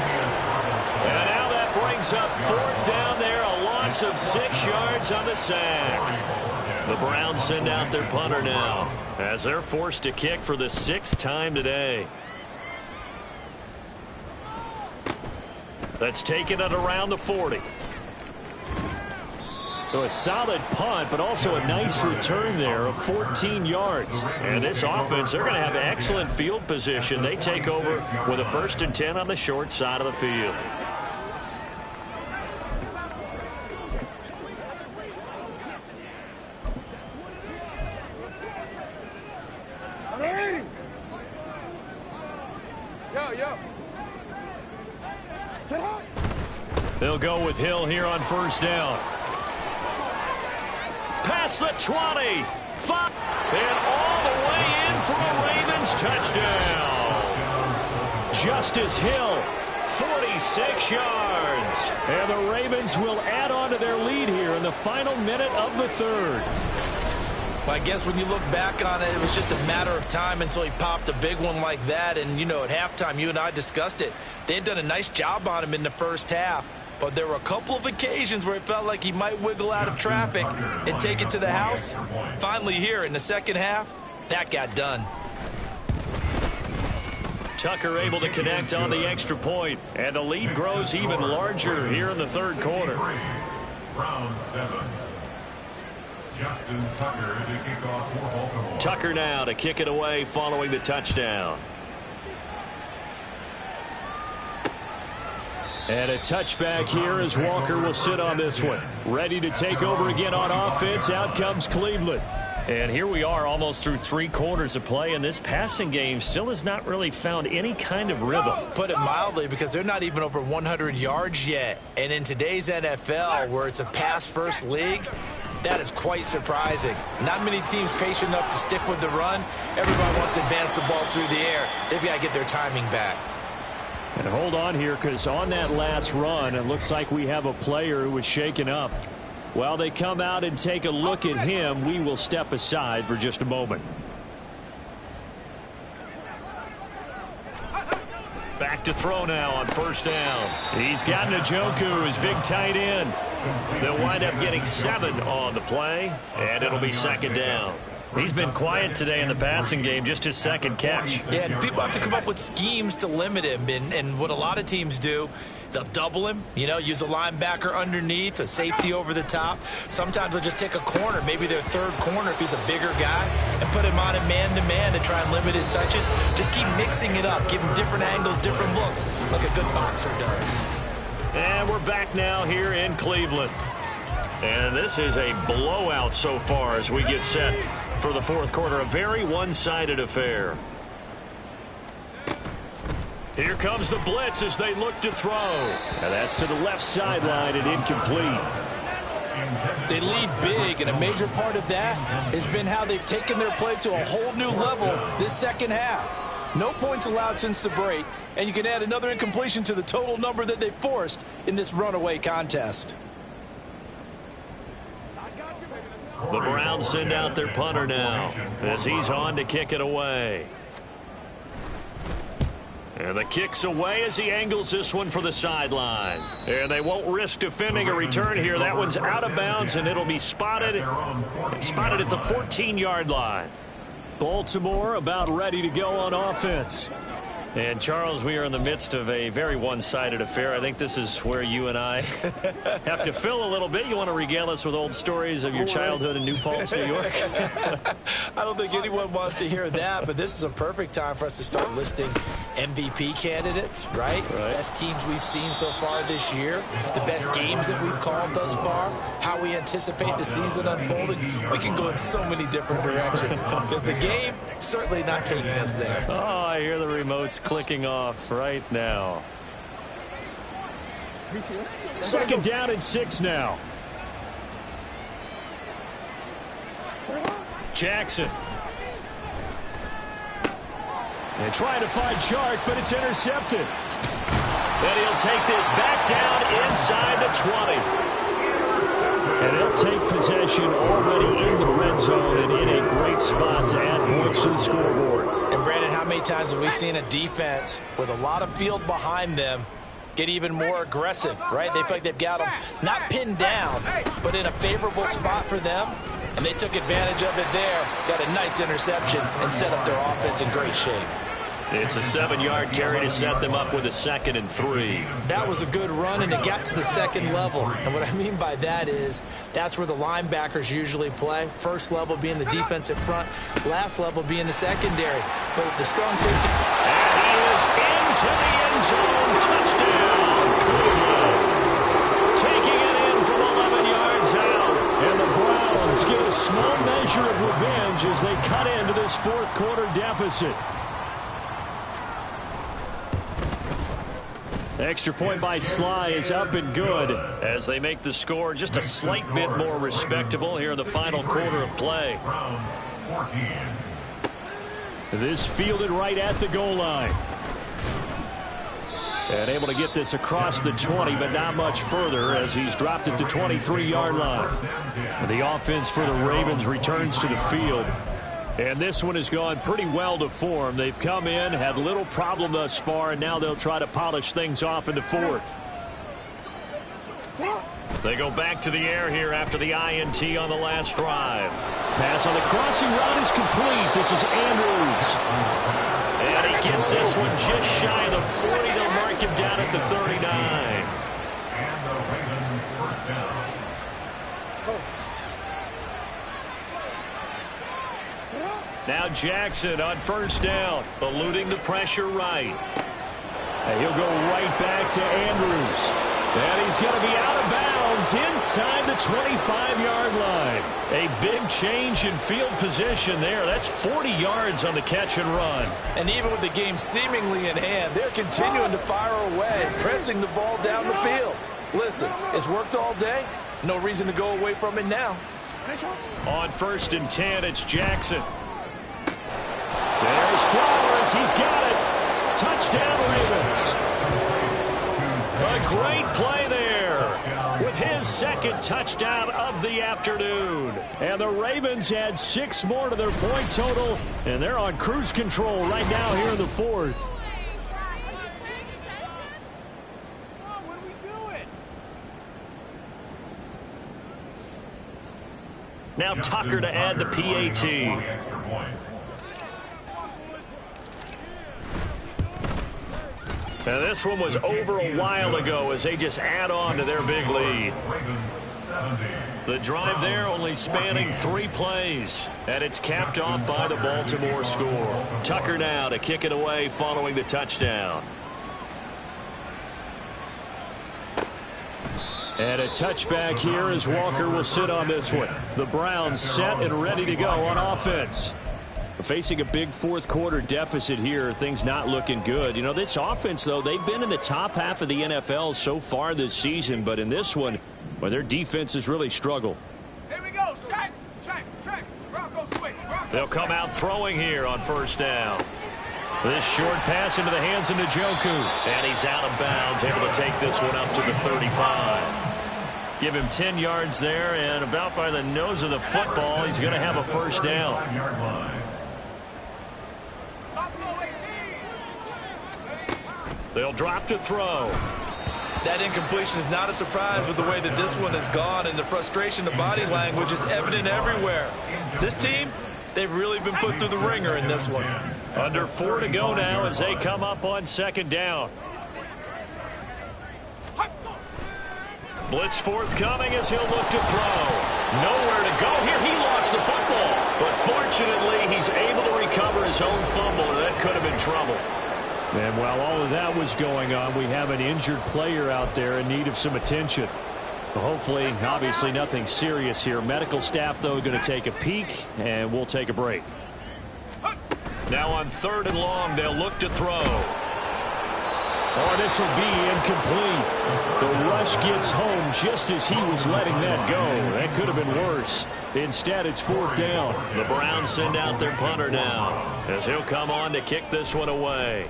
And now that brings up fourth down there, a loss of 6 yards on the sack. The Browns send out their punter now, as they're forced to kick for the 6th time today. That's taken at around the 40. So a solid punt, but also a nice return there of 14 yards. And this offense, they're going to have excellent field position. They take over with a 1st and 10 on the short side of the field. They'll go with Hill here on first down. Past the 20, 5, and all the way in for a Ravens touchdown. Justice Hill, 46 yards. And the Ravens will add on to their lead here in the final minute of the third. Well, I guess when you look back on it, it was just a matter of time until he popped a big one like that. And, you know, at halftime, you and I discussed it. They had done a nice job on him in the first half. But there were a couple of occasions where it felt like he might wiggle out of traffic and take it to the house. Finally here in the second half, that got done. Tucker able to connect on the extra point, and the lead grows even larger here in the third quarter. Round 7. Justin Tucker to kick off for Baltimore. Tucker now to kick it away following the touchdown. And a touchback here as Walker will sit on this one. Ready to take over again on offense. Out comes Cleveland. And here we are almost through 3 quarters of play, and this passing game still has not really found any kind of rhythm. Put it mildly, because they're not even over 100 yards yet. And in today's NFL, where it's a pass-first league, that is quite surprising. Not many teams patient enough to stick with the run. Everybody wants to advance the ball through the air. They've got to get their timing back. And hold on here, because on that last run, it looks like we have a player who was shaken up. While they come out and take a look at him, we will step aside for just a moment. Back to throw now on first down. He's got Njoku, his big tight end. They'll wind up getting 7 on the play, and it'll be second down. He's been quiet today in the passing game, just his second catch. Yeah, and people have to come up with schemes to limit him, and what a lot of teams do, they'll double him, you know, use a linebacker underneath, a safety over the top. Sometimes they'll just take a corner, maybe their third corner if he's a bigger guy, and put him on a man-to-man to try and limit his touches. Just keep mixing it up, give him different angles, different looks, like a good boxer does. And we're back now here in Cleveland. And this is a blowout so far as we get set for the fourth quarter. A very one-sided affair. Here comes the blitz as they look to throw. And that's to the left sideline and incomplete. They lead big, and a major part of that has been how they've taken their play to a whole new level this second half. No points allowed since the break, and you can add another incompletion to the total number that they forced in this runaway contest. The Browns send out their punter now as he's on to kick it away. And the kick's away as he angles this one for the sideline. And they won't risk defending a return here. That one's out of bounds, and it'll be spotted at the 14-yard line. Baltimore about ready to go on offense. And, Charles, we are in the midst of a very one-sided affair. I think this is where you and I have to fill a little bit. You want to regale us with old stories of your childhood in New Paltz, New York? I don't think anyone wants to hear that, but this is a perfect time for us to start listing MVP candidates, right? Best teams we've seen so far this year, the best games that we've called thus far, how we anticipate the season unfolding. We can go in so many different directions because the game certainly not taking us there. Oh, I hear the remotes clicking off right now. Second down and 6 now. Jackson. They try to find Chark, but it's intercepted. And he'll take this back down inside the 20. And they'll take possession already in the red zone and in a great spot to add points to the scoreboard. And, Brandon, how many times have we seen a defense with a lot of field behind them get even more aggressive, right? They feel like they've got them not pinned down, but in a favorable spot for them. And they took advantage of it there, got a nice interception, and set up their offense in great shape. It's a 7-yard carry to set them up with a 2nd and 3. That was a good run, and it got to the second level. And what I mean by that is that's where the linebackers usually play. First level being the defensive front, last level being the secondary. But the strong safety. And he is into the end zone. Touchdown. Taking it in from 11 yards out. And the Browns get a small measure of revenge as they cut into this fourth quarter deficit. Extra point by Sly is up and good as they make the score just a slight bit more respectable here in the final quarter of play. This fielded right at the goal line. And able to get this across the 20, but not much further as he's dropped it to 23-yard line. And the offense for the Ravens returns to the field. And this one has gone pretty well to form. They've come in, had little problem thus far, and now they'll try to polish things off in the fourth. They go back to the air here after the INT on the last drive. Pass on the crossing route is complete. This is Andrews. And he gets this one just shy of the 40. They'll mark him down at the 39. And the Ravens first down. Now Jackson on first down, eluding the pressure right. And he'll go right back to Andrews. And he's going to be out of bounds inside the 25-yard line. A big change in field position there. That's 40 yards on the catch and run. And even with the game seemingly in hand, they're continuing to fire away, pressing the ball down the field. Listen, it's worked all day. No reason to go away from it now. On 1st and 10, it's Jackson. There's Flowers. He's got it. Touchdown, Ravens. A great play there with his 2nd touchdown of the afternoon. And the Ravens add 6 more to their point total, and they're on cruise control right now here in the fourth. What are we doing? Now Tucker to add the PAT. Now this one was over a while ago as they just add on to their big lead. The drive there only spanning 3 plays, and it's capped off by the Baltimore score. Tucker now to kick it away following the touchdown. And a touchback here as Walker will sit on this one. The Browns set and ready to go on offense. Facing a big fourth-quarter deficit here, things not looking good. You know, this offense, though, they've been in the top half of the NFL so far this season, but in this one, well, their defense has really struggled. Here we go. Check. Bronco switch. They'll come out throwing here on first down. This short pass into the hands of Njoku, and he's out of bounds, able to take this one up to the 35. Give him 10 yards there, and about by the nose of the football, he's going to have a first down. They'll drop to throw. That incompletion is not a surprise with the way that this one has gone, and the frustration, the body language is evident everywhere. This team, they've really been put through the ringer in this one. Under 4 to go now as they come up on second down. Blitz forthcoming as he'll look to throw. Nowhere to go here. He lost the football. But fortunately, he's able to recover his own fumble, or that could have been trouble. And while all of that was going on, we have an injured player out there in need of some attention. Hopefully, obviously nothing serious here. Medical staff, though, going to take a peek, and we'll take a break. Now on 3rd and long, they'll look to throw. Oh, this will be incomplete. The rush gets home just as he was letting that go. That could have been worse. Instead, it's 4th down. The Browns send out their punter now as he'll come on to kick this one away.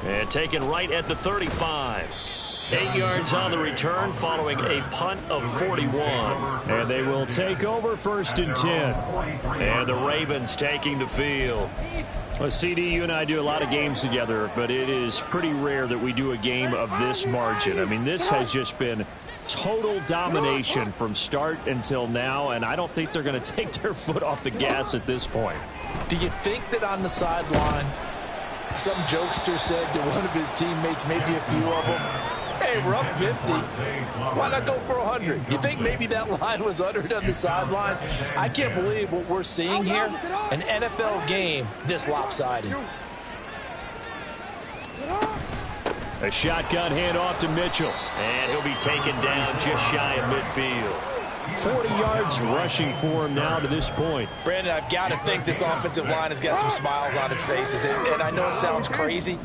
And taken right at the 35. 8 yards on the return following a punt of 41. And they will take over 1st and 10. And the Ravens taking the field. Well, CD, you and I do a lot of games together, but it is pretty rare that we do a game of this margin. I mean, this has just been total domination from start until now, and I don't think they're going to take their foot off the gas at this point. Do you think that on the sideline, some jokester said to one of his teammates, maybe a few of them, hey, we're up 50. Why not go for 100? You think maybe that line was uttered on the sideline? I can't believe what we're seeing here. An NFL game this lopsided. A shotgun handoff to Mitchell. And he'll be taken down just shy of midfield. 40 yards rushing for him now to this point. Brandon, I've got to think this offensive line has got some smiles on its faces. And I know it sounds crazy,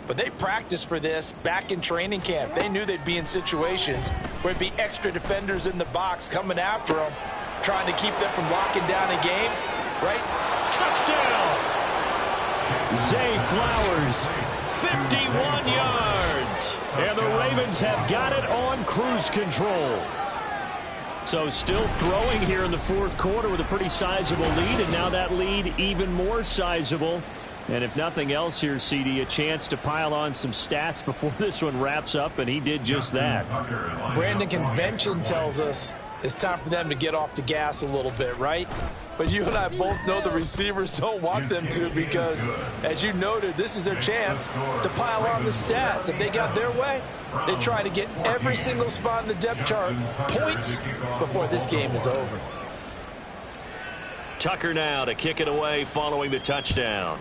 but they practiced for this back in training camp. They knew they'd be in situations where it'd be extra defenders in the box coming after them, trying to keep them from locking down a game, right? Touchdown! Zay Flowers, 51 yards. And the Ravens have got it on cruise control. So still throwing here in the 4th quarter with a pretty sizable lead, and now that lead even more sizable. And if nothing else here, CD, a chance to pile on some stats before this one wraps up, and he did just that. Brandon, convention tells us it's time for them to get off the gas a little bit, right? But you and I both know the receivers don't want them to because, as you noted, this is their chance to pile on the stats. If they got their way, they try to get every single spot in the depth chart points before this game is over. Tucker now to kick it away following the touchdown.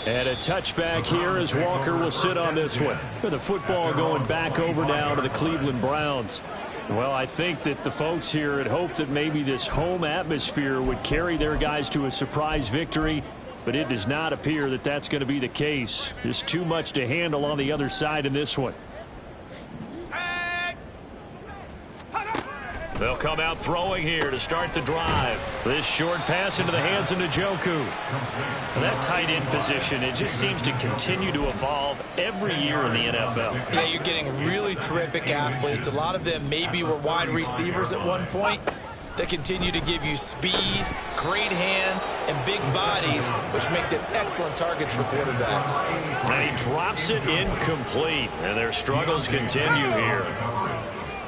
And a touchback here as Walker will sit on this one. The football going back over now to the Cleveland Browns. Well, I think that the folks here had hoped that maybe this home atmosphere would carry their guys to a surprise victory, but it does not appear that that's going to be the case. There's too much to handle on the other side in this one. They'll come out throwing here to start the drive. This short pass into the hands of Njoku. That tight end position, it just seems to continue to evolve every year in the NFL. Yeah, you're getting really terrific athletes. A lot of them maybe were wide receivers at one point. They continue to give you speed, great hands, and big bodies, which make them excellent targets for quarterbacks. And he drops it incomplete, and their struggles continue here.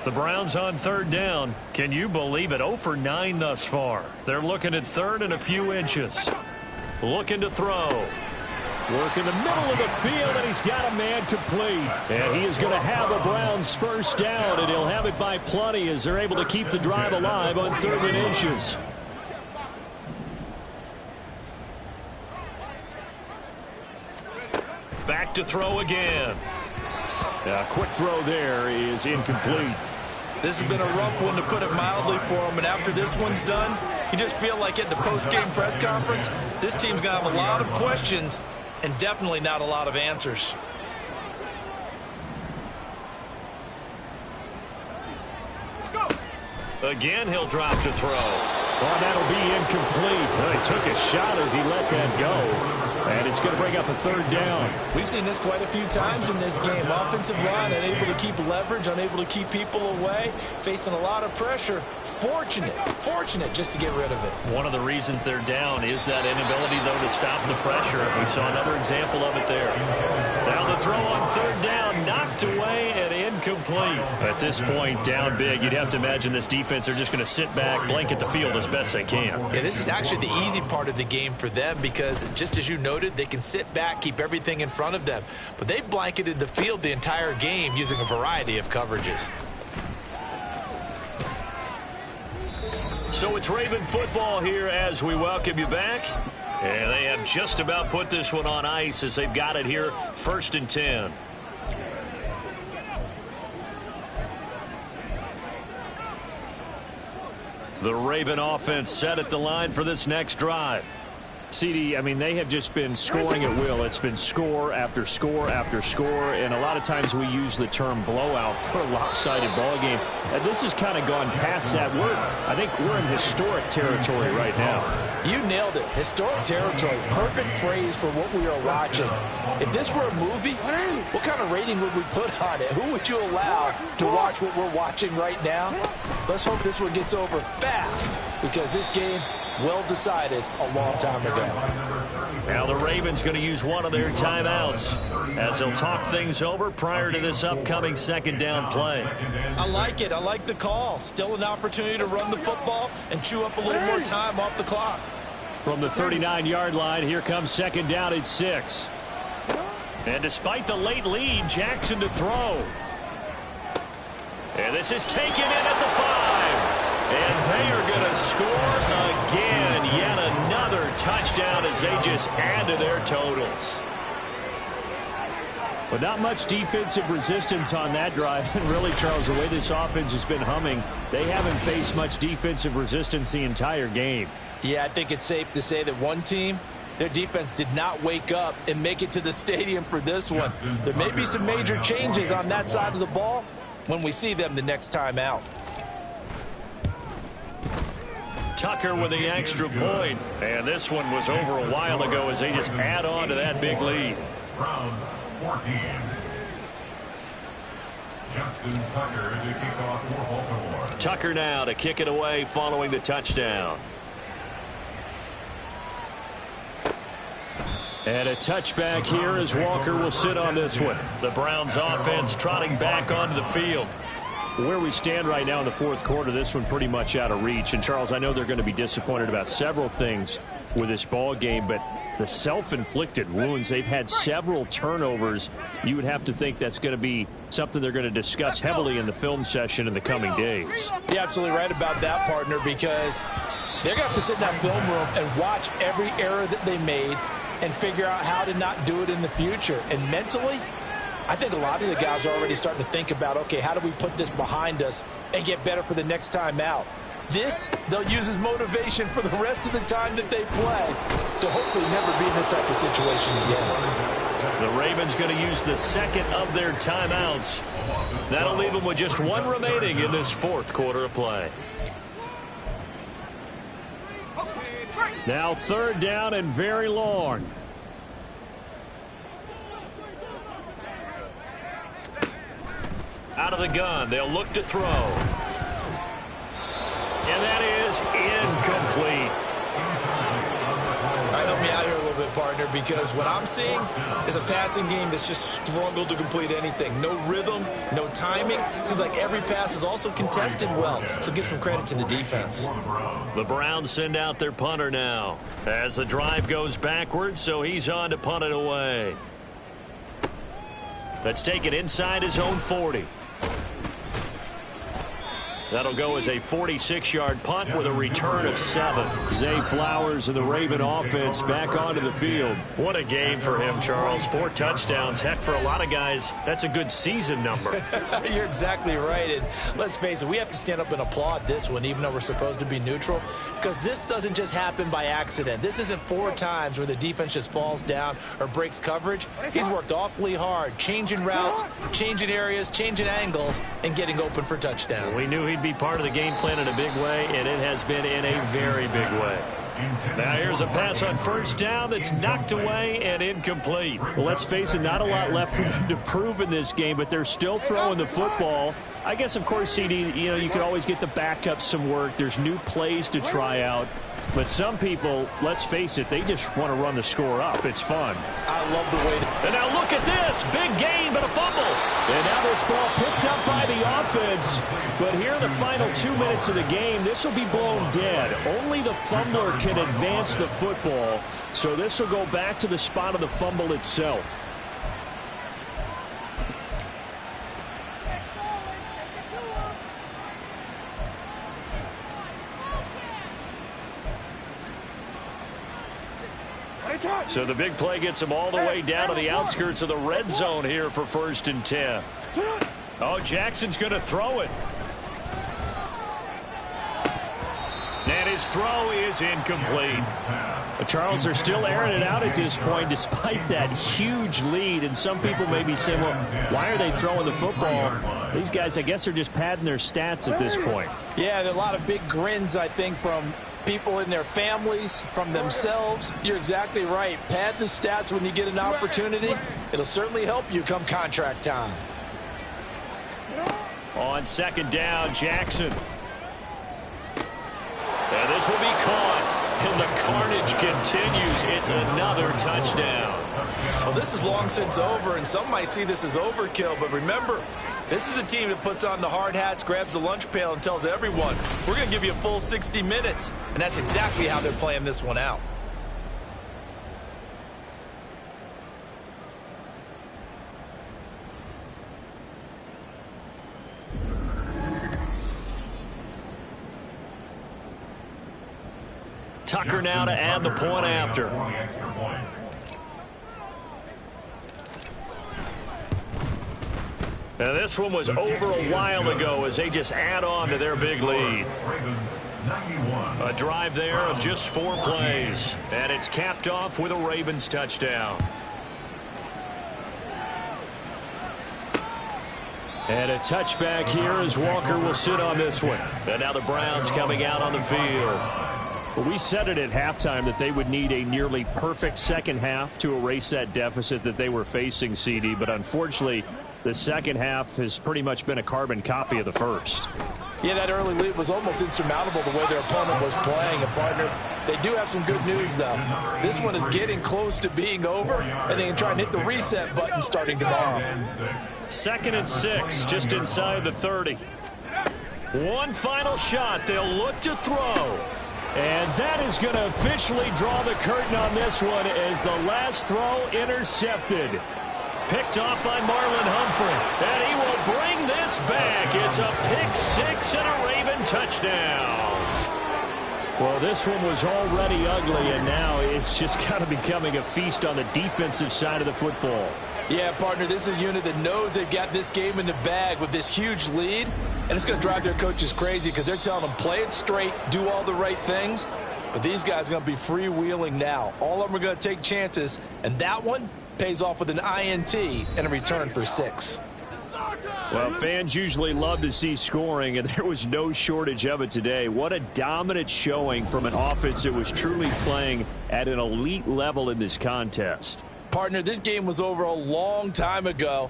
The Browns on 3rd down. Can you believe it? 0 for 9 thus far. They're looking at 3rd and a few inches. Looking to throw. Work in the middle of the field, and he's got a man complete. And he is going to have the Browns first down, and he'll have it by plenty as they're able to keep the drive alive on 3rd and inches. Back to throw again. Quick throw there is incomplete. This has been a rough one, to put it mildly, for him. And after this one's done, you just feel like at the post-game press conference, this team's going to have a lot of questions and definitely not a lot of answers. Again, he'll drop to throw. Well, that'll be incomplete. Well, he took a shot as he let that go. And it's going to bring up a third down. We've seen this quite a few times in this game. Offensive line unable to keep leverage, unable to keep people away, facing a lot of pressure. Fortunate just to get rid of it. One of the reasons they're down is that inability, though, to stop the pressure. We saw another example of it there. Now the throw on third down, knocked away and incomplete. At this point, down big, you'd have to imagine this defense are just going to sit back, blanket the field as best they can. Yeah, this is actually the easy part of the game for them because, just as you noted, they can sit back, keep everything in front of them. But they've blanketed the field the entire game using a variety of coverages. So it's Raven football here as we welcome you back. And they have just about put this one on ice as they've got it here, 1st and 10. The Raven offense set at the line for this next drive. CD, I mean, they have just been scoring at will. It's been score after score after score, and a lot of times we use the term blowout for a lopsided ball game. And this has kind of gone past that. I think we're in historic territory right now. You nailed it. Historic territory. Perfect phrase for what we are watching. If this were a movie, what kind of rating would we put on it? Who would you allow to watch what we're watching right now? Let's hope this one gets over fast, because this game, well decided a long time ago. Now the Ravens going to use one of their timeouts as they'll talk things over prior to this upcoming second down play. I like it. I like the call. Still an opportunity to run the football and chew up a little more time off the clock. From the 39-yard line, here comes second down at 6. And despite the late lead, Jackson to throw. And this is taken in at the 5. And they are going to score again. Yet another touchdown as they just add to their totals. But not much defensive resistance on that drive. And really, Charles, the way this offense has been humming, they haven't faced much defensive resistance the entire game. Yeah, I think it's safe to say that one team, their defense did not wake up and make it to the stadium for this one. There may be some major changes on that side of the ball when we see them the next time out. Tucker with the extra point. And this one was over a while ago as they just add on to that big lead. Browns 14. Justin Tucker to kick off for Baltimore. Tucker now to kick it away following the touchdown. And a touchback here as Walker will sit on this one. The Browns offense trotting back onto the field. Where we stand right now in the fourth quarter, this one pretty much out of reach. And, Charles, I know they're going to be disappointed about several things with this ball game, but the self-inflicted wounds, they've had several turnovers. You would have to think that's going to be something they're going to discuss heavily in the film session in the coming days. You're absolutely right about that, partner, because they're going to have to sit in that film room and watch every error that they made and figure out how to not do it in the future. And mentally, I think a lot of the guys are already starting to think about, okay, how do we put this behind us and get better for the next time out? This, they'll use as motivation for the rest of the time that they play to hopefully never be in this type of situation again. The Ravens going to use the second of their timeouts. That'll leave them with just one remaining in this fourth quarter of play. Now third down and very long. Out of the gun, they'll look to throw. And that is incomplete. All right, help me out here a little bit, partner, because what I'm seeing is a passing game that's just struggled to complete anything. No rhythm, no timing. Seems like every pass is also contested well, so give some credit to the defense. The Browns send out their punter now as the drive goes backwards, so he's on to punt it away. Let's take it inside his own 40. That'll go as a 46-yard punt with a return of 7. Zay Flowers and the Raven offense back onto the field. What a game for him, Charles. 4 touchdowns. Heck, for a lot of guys, that's a good season number. You're exactly right. And let's face it, we have to stand up and applaud this one, even though we're supposed to be neutral, because this doesn't just happen by accident. This isn't 4 times where the defense just falls down or breaks coverage. He's worked awfully hard, changing routes, changing areas, changing angles, and getting open for touchdowns. We knew he'd be part of the game plan in a big way, and it has been in a very big way. Now here's a pass on first down that's knocked away and incomplete. Well, let's face it, not a lot left for them to prove in this game, but they're still throwing the football. I guess, of course, CD, you could always get the backups some work. There's new plays to try out. But some people, let's face it, they just want to run the score up. It's fun. I love the way. And now look at this. Big gain, but a fumble. And now this ball picked up by the offense. But here in the final 2 minutes of the game, this will be blown dead. Only the fumbler can advance the football. So this will go back to the spot of the fumble itself. So the big play gets him all the way down to the outskirts of the red zone here for 1st and 10. Oh, Jackson's going to throw it. And his throw is incomplete. Charles, they're still airing it out at this point despite that huge lead. And some people may be saying, well, why are they throwing the football? These guys, I guess, are just padding their stats at this point. Yeah, there are a lot of big grins, I think, from people in their families, from themselves. You're exactly right. Pad the stats when you get an opportunity. It'll certainly help you come contract time. On 2nd down, Jackson. And this will be caught. And the carnage continues. It's another touchdown. Well, this is long since over, and some might see this as overkill. But remember, this is a team that puts on the hard hats, grabs the lunch pail, and tells everyone, we're going to give you a full 60 minutes. And that's exactly how they're playing this one out. Tucker now to add the point after. Now this one was over a while ago as they just add on to their big lead. A drive there of just 4 plays. And it's capped off with a Ravens touchdown. And a touchback here as Walker will sit on this one. And now the Browns coming out on the field. Well, we said it at halftime that they would need a nearly perfect second half to erase that deficit that they were facing, CD. But unfortunately, the second half has pretty much been a carbon copy of the first. Yeah, that early lead was almost insurmountable the way their opponent was playing. And, partner, they do have some good news, though. This one is getting close to being over, and they can try and hit the reset button starting tomorrow. 2nd and 6, just inside the 30. One final shot. They'll look to throw. And that is going to officially draw the curtain on this one as the last throw intercepted. Picked off by Marlon Humphrey. And he will bring this back. It's a pick 6 and a Raven touchdown. Well, this one was already ugly, and now it's just kind of becoming a feast on the defensive side of the football. Yeah, partner, this is a unit that knows they've got this game in the bag with this huge lead, and it's going to drive their coaches crazy because they're telling them play it straight, do all the right things. But these guys are going to be freewheeling now. All of them are going to take chances, and that one pays off with an INT and a return for 6. Well, fans usually love to see scoring, and there was no shortage of it today. What a dominant showing from an offense that was truly playing at an elite level in this contest. Partner, this game was over a long time ago,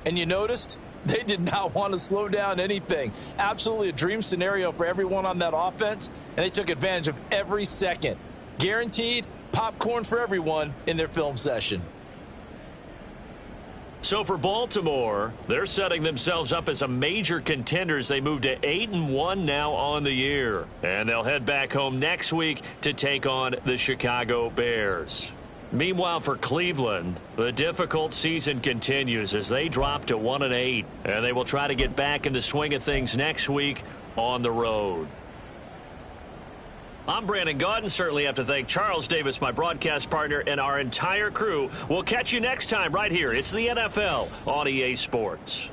and you noticed they did not want to slow down anything. Absolutely a dream scenario for everyone on that offense, and they took advantage of every second. Guaranteed popcorn for everyone in their film session. So for Baltimore, they're setting themselves up as a major contender as they move to 8-1 now on the year. And they'll head back home next week to take on the Chicago Bears. Meanwhile, for Cleveland, the difficult season continues as they drop to 1-8. And they will try to get back in the swing of things next week on the road. I'm Brandon Gaudin. Certainly have to thank Charles Davis, my broadcast partner, and our entire crew. We'll catch you next time right here. It's the NFL on EA Sports.